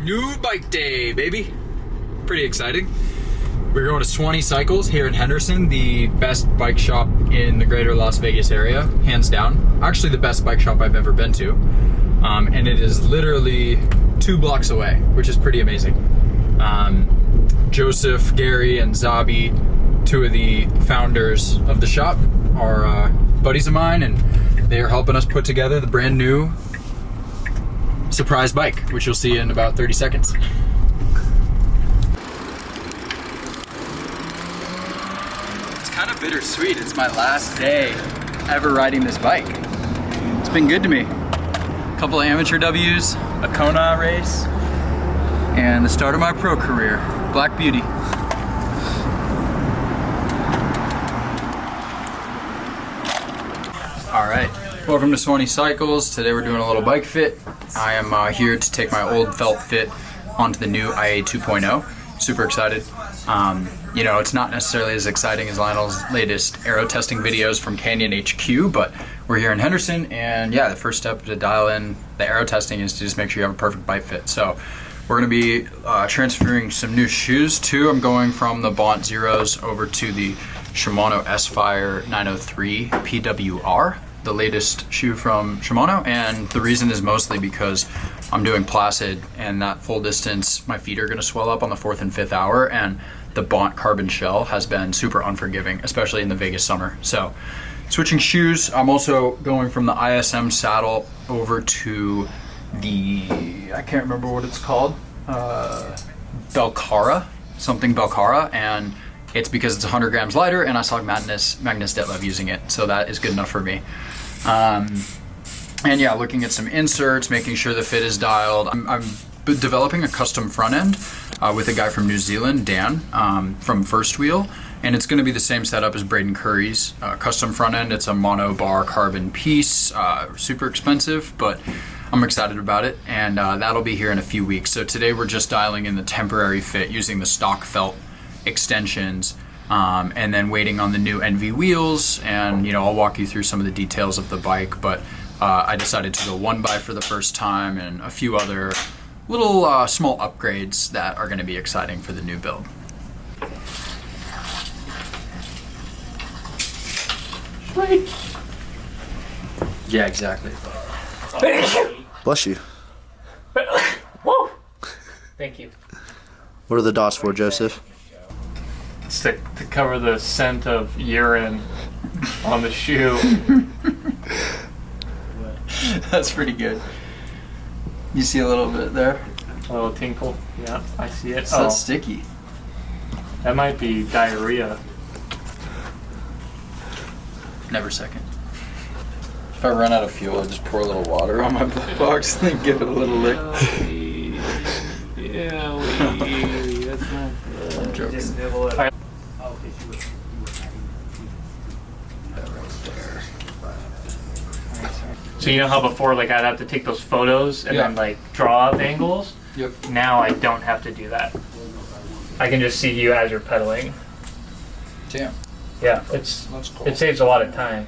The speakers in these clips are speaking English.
New bike day, baby. Pretty exciting. We're going to Swanny Cycles here in Henderson, the best bike shop in the greater Las Vegas area, hands down. Actually the best bike shop I've ever been to. And it is literally 2 blocks away, which is pretty amazing. Joseph, Gary, and Zabi, 2 of the founders of the shop, are buddies of mine, and they are helping us put together the brand new surprise bike, which you'll see in about 30 seconds. It's kind of bittersweet. It's my last day ever riding this bike. It's been good to me. A couple of amateur W's, a Kona race, and the start of my pro career. Black Beauty. All right, welcome to Swanny Cycles. Today we're doing a little bike fit. I am here to take my old felt fit onto the new IA 2.0. Super excited. You know, it's not necessarily as exciting as Lionel's latest aero testing videos from Canyon HQ, but we're here in Henderson, and yeah, the first step to dial in the aero testing is to just make sure you have a perfect bike fit. So we're gonna be transferring some new shoes too. I'm going from the Bont Zeros over to the Shimano S-Fire 903 PWR, the latest shoe from Shimano, and the reason is mostly because I'm doing Placid, and that full distance, my feet are gonna swell up on the 4th and 5th hour, and the Bont carbon shell has been super unforgiving, especially in the Vegas summer. So switching shoes. I'm also going from the ISM saddle over to the, I can't remember what it's called, Belcara, something Belcara, and it's because it's 100 grams lighter, and I saw Magnus Detlev using it, so that is good enough for me. And yeah, looking at some inserts, making sure the fit is dialed. I'm developing a custom front end with a guy from New Zealand, Dan, from First Wheel, and it's going to be the same setup as Braden Curry's custom front end. It's a mono bar carbon piece, super expensive, but I'm excited about it, and that'll be here in a few weeks. So today we're just dialing in the temporary fit using the stock felt extensions, and then waiting on the new NV wheels, and you know, I'll walk you through some of the details of the bike, but I decided to go 1x for the first time, and a few other little small upgrades that are going to be exciting for the new build. Yeah, exactly. Bless you. Whoa! Thank you. What are the dots for, Joseph? It's to cover the scent of urine on the shoe. That's pretty good. You see a little bit there? A little tinkle. Yeah, I see it. It's that sticky. That might be diarrhea. Never second. If I run out of fuel, I just pour a little water on my black box and then give it a little lick. Yeah, that's not good. I'm joking. Just nibble it. Right. So you know how before, like, I'd have to take those photos and then like draw up angles? Yep. Now I don't have to do that. I can just see you as you're pedaling. Damn. Yeah, That's cool. it saves a lot of time.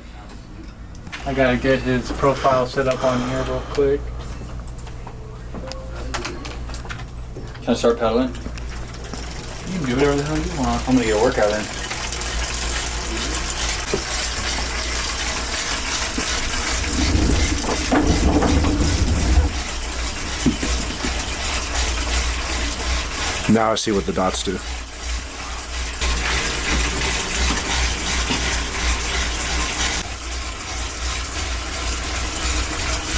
I gotta get his profile set up on here real quick. Can I start pedaling? You can do whatever the hell you want. I'm gonna get a workout in. Now I see what the dots do.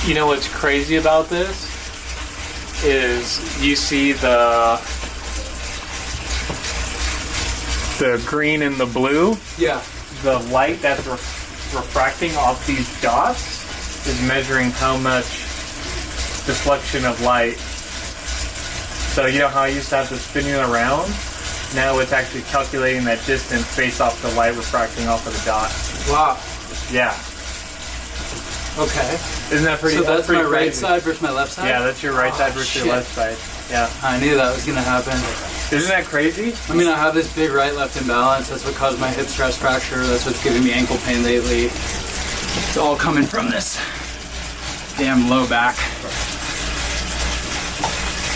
You know what's crazy about this is you see the green and the blue. Yeah. The light that's refracting off these dots is measuring how much deflection of light. So you know how I used to have to spin you around? Now it's actually calculating that distance based off the light refracting off of the dot. Wow. Yeah. Okay. Isn't that pretty? So that's pretty my right crazy. side versus my left side? Yeah, that's your right side versus your left side. Yeah. I knew that was gonna happen. Isn't that crazy? I mean, I have this big right-left imbalance. That's what caused my hip stress fracture. That's what's giving me ankle pain lately. It's all coming from this damn low back.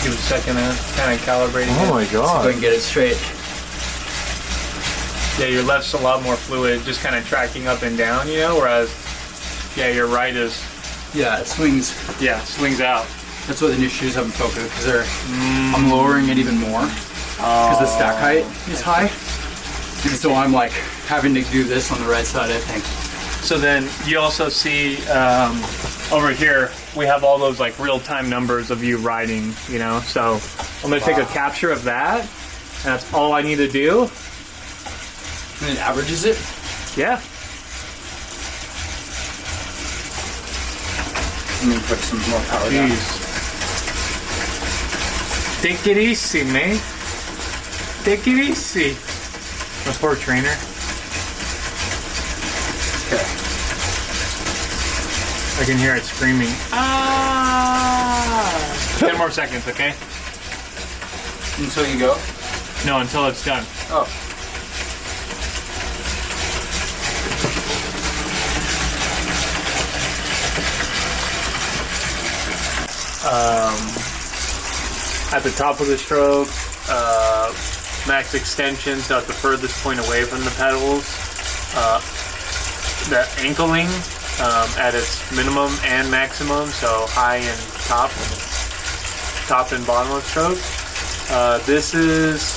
Give it a second to kind of calibrating Oh my See if I god. can get it straight. Yeah, your left's a lot more fluid, just kind of tracking up and down, you know, whereas, yeah, your right is, Yeah, it swings. yeah, swings out. That's why the new shoes haven't felt good, because I'm lowering it even more because the stack height is high. And so I'm like having to do this on the right side, I think. So then you also see over here, we have all those like real-time numbers of you riding, you know, so I'm gonna take a capture of that, and that's all I need to do. And it averages it. Yeah. I'm gonna put some more power down. Jeez. Take it easy, man. Take it easy. The poor trainer. Okay. I can hear it screaming. Ah! 10 more seconds, okay? Until you go. No, until it's done. Oh. At the top of the stroke, max extension, so at the furthest point away from the pedals. The ankling at its minimum and maximum, so high and top and bottom of stroke. This is,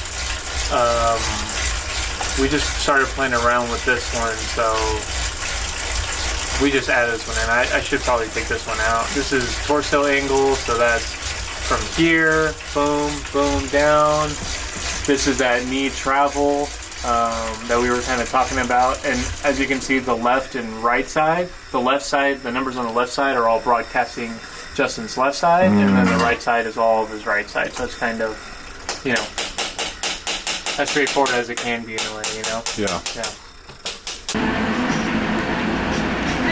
we just started playing around with this one, so we just added this one in. I should probably take this one out. This is torso angle, so that's from here, boom, boom, down. This is that knee travel that we were kind of talking about. And as you can see, the left and right side, the left side, the numbers on the left side are all broadcasting Justin's left side, and then the right side is all of his right side. So it's kind of, you know, as straightforward as it can be in a way, you know? Yeah. Yeah.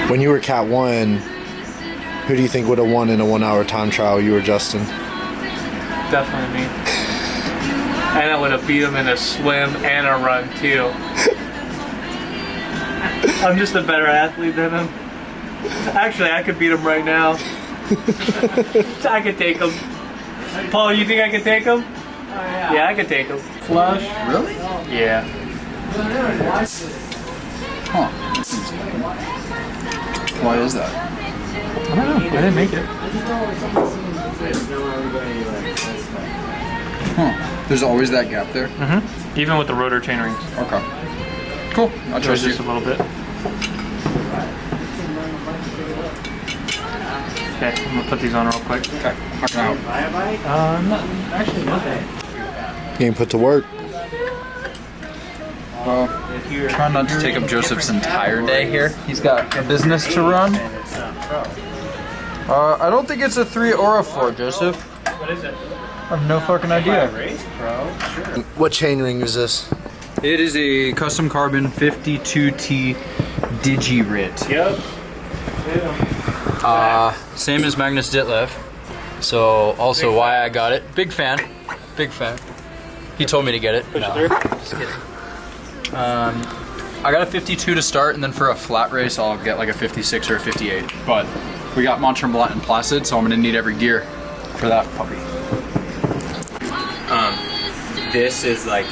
When you were Cat 1, who do you think would have won in a 1 hour time trial, you or Justin? Definitely me. And I would have beat him in a swim and a run too. I'm just a better athlete than him. Actually, I could beat him right now. I could take him. Paul, you think I could take him? Yeah, I could take him. Flush? Really? Yeah. Huh. Why is that? I don't know. I didn't make it. Huh. There's always that gap there. Mm-hmm. Even with the rotor chain rings. Okay. Cool. I'll trust you. Just a little bit. Okay, I'm gonna put these on real quick. Okay. Knocking out. Actually, nothing. Getting put to work. Well, trying not to take up Joseph's entire day here. He's got a business to run. I don't think it's a 3 or a 4, Joseph. What is it? I have no fucking idea. What chain ring is this? It is a custom carbon 52T Digi-Rit. Yep. Same as Magnus Ditlev. So also why I got it. Big fan. Big fan. He told me to get it. Push No, it through. just kidding. I got a 52 to start, and then for a flat race I'll get like a 56 or a 58. But we got Mont Tremblant and Placid, so I'm gonna need every gear for that puppy. This is like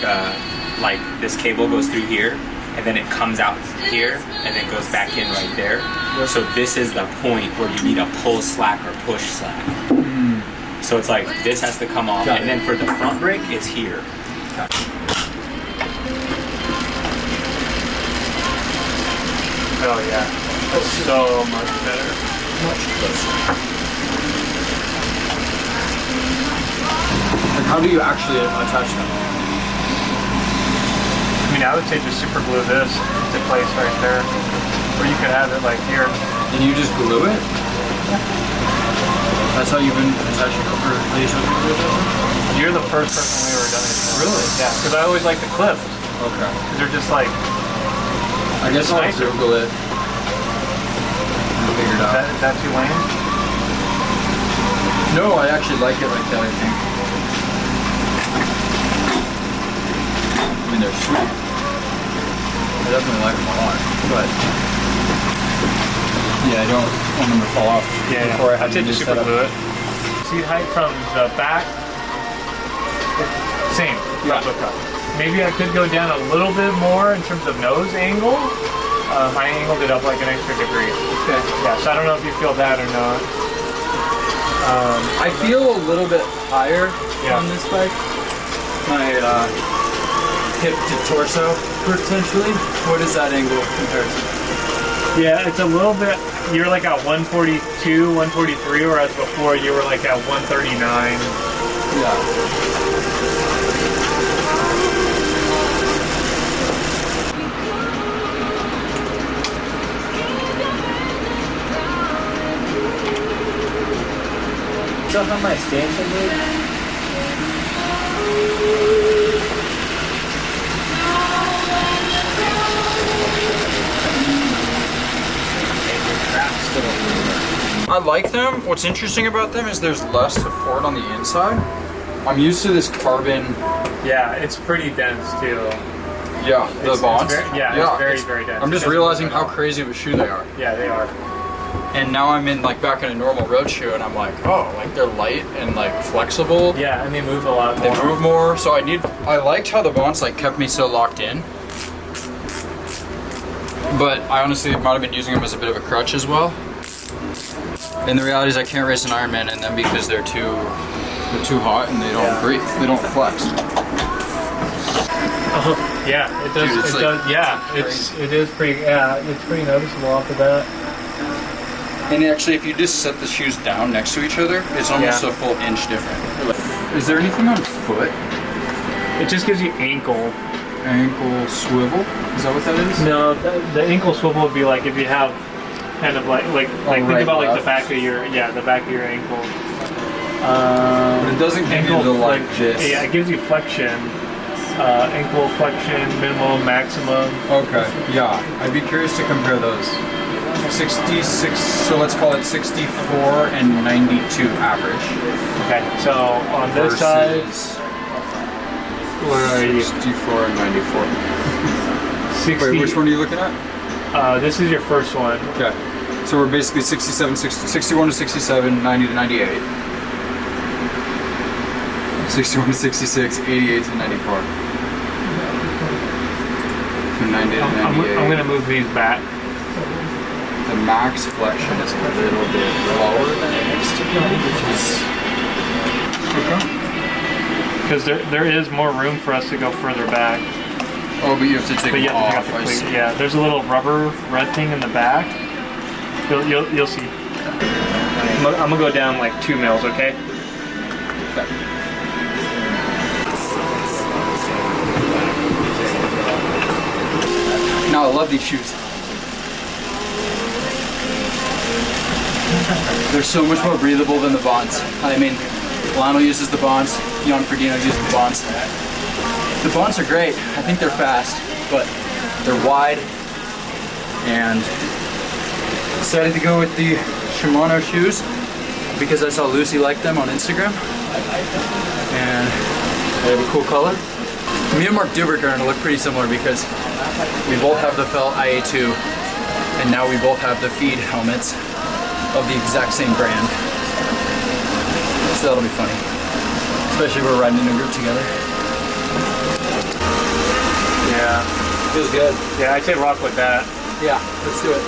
this cable goes through here, and then it comes out here, and then goes back in right there. So this is the point where you need a pull slack or push slack. So it's like this has to come off, Got and it. then for the front brake, it's here. Oh yeah. That's so much better. Much closer. Like, how do you actually attach them? I mean, I would say just super glue this to place right there. Or you could have it like here. And you just glue it? That's how you've been attaching it for laser glue? You're the first person we ever done it for. Really? Yeah, because I always like the clips. Okay. Because they're just like, I guess I'll nicer. Google it and figure it out. is that too lame? No, I actually like it like that, I think. I mean, they're sweet. I definitely like them a lot, but yeah, I don't want them to fall off before I have I'd say to just do super setup. glue it. Seat height from the back Same. Yeah. Replica. Maybe I could go down a little bit more in terms of nose angle. I angled it up like an extra degree. Okay. Yeah, so I don't know if you feel that or not. I feel a little bit higher Yeah. on this bike. My hip to torso, potentially. What is that angle compared to? Yeah, it's a little bit, you're like at 142, 143, whereas before you were like at 139. Yeah. So how my stanchion dude? I like them. What's interesting about them is there's less support on the inside. I'm used to this carbon. Yeah, it's pretty dense too. Yeah, the It's bonds. very- it's very, very dense. I'm just It doesn't realizing move at how all. crazy of a shoe they are. Yeah, they are. And now I'm in like back in a normal road shoe, and I'm like, oh, like they're light and like flexible. Yeah, and they move a lot They more. move more, so I liked how the bonds like kept me so locked in. But I honestly might have been using them as a bit of a crutch as well. And the reality is I can't race an Ironman in them because they're too hot and they don't Yeah. breathe. They don't flex. Yeah, it does. Dude, it's it like does. Yeah, it is pretty. Yeah, it's pretty noticeable off the bat. And actually, if you just set the shoes down next to each other, it's almost Yeah. a full inch different. Is there anything on foot? It just gives you ankle. Ankle swivel? Is that what that is? No, the ankle swivel would be like if you have kind of like think right, about like left. the back of your ankle. But it doesn't give you the like this. Yeah, it gives you flexion. Ankle flexion, minimum, maximum. Okay, yeah. I'd be curious to compare those. 66, so let's call it 64 and 92 average. Okay, so on this side, Versus where are you? 64 and 94. 60. Wait, which one are you looking at? This is your first one. Okay. So we're basically 61 to 67, 90 to 98. 61 to 66, 88 to 94. 90 to 98. I'm gonna move these back. The max flexion is a little bit lower than it used to be, which is okay. Because there is more room for us to go further back. Oh, but you have to take But you them have to off. take I off the see. cleat. Yeah, there's a little rubber red thing in the back. You'll see. I'm gonna go down like 2 mils, okay? Okay. Now I love these shoes. They're so much more breathable than the Bonds. I mean, Lionel uses the Bonds, Jan Frodeno uses the Bonds. The Bonds are great. I think they're fast, but they're wide. And decided to go with the Shimano shoes because I saw Lucy like them on Instagram. And they have a cool color. Me and Mark Dubrick are gonna look pretty similar because we both have the Felt IA2 and now we both have the Feed helmets of the exact same brand. So that'll be funny. Especially if we're riding in a group together. Yeah. Feels good. Yeah, I'd say rock with that. Yeah, let's do it.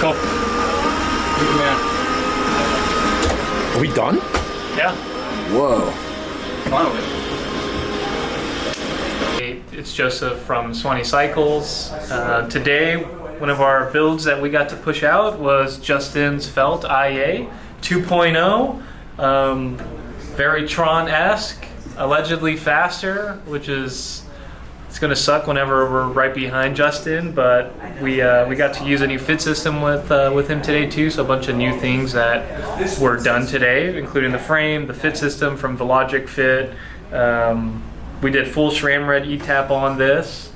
Go. You're the man. Are we done? Yeah. Whoa. Finally. It's Joseph from Swanny Cycles. Today, one of our builds that we got to push out was Justin's Felt IA 2.0. Very Tron-esque, allegedly faster, which is, it's gonna suck whenever we're right behind Justin, but we got to use a new fit system with him today too, so a bunch of new things that were done today, including the frame, the fit system from the Logic Fit. We did full SRAM Red E-Tap on this,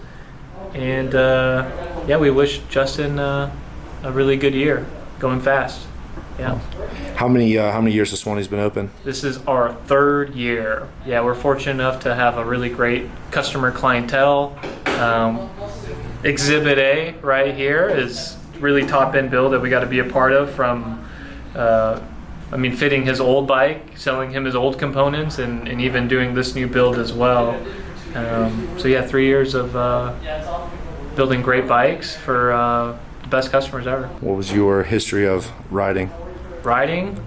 and yeah, we wish Justin a really good year, going fast. Yeah. How many years has Swanny's been open? This is our 3rd year. Yeah, we're fortunate enough to have a really great customer clientele. Exhibit A right here is really top-end build that we got to be a part of from I mean, fitting his old bike, selling him his old components, and even doing this new build as well. So yeah, 3 years of building great bikes for the best customers ever. What was your history of riding? Riding,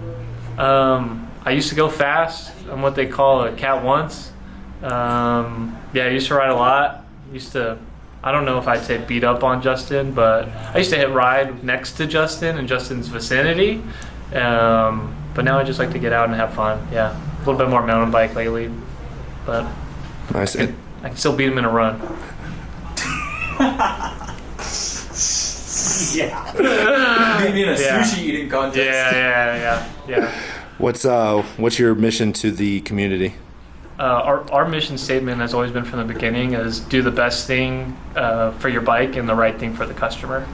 I used to go fast. I'm what they call a cat once. Yeah, I used to ride a lot. I don't know if I'd say beat up on Justin, but I used to hit ride next to Justin in Justin's vicinity. But now I just like to get out and have fun. Yeah, a little bit more mountain bike lately, but Nice. I can still beat him in a run. Yeah. Beat me in a Yeah. sushi eating contest. Yeah. What's your mission to the community? Our mission statement has always been from the beginning is do the best thing for your bike and the right thing for the customer.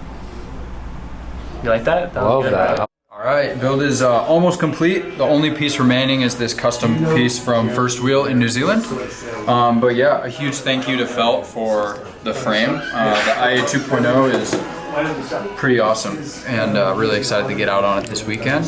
You like that? That was Love good, that. right? All right, build is almost complete. The only piece remaining is this custom piece from First Wheel in New Zealand. But yeah, a huge thank you to Felt for the frame. The IA 2.0 is pretty awesome, and really excited to get out on it this weekend.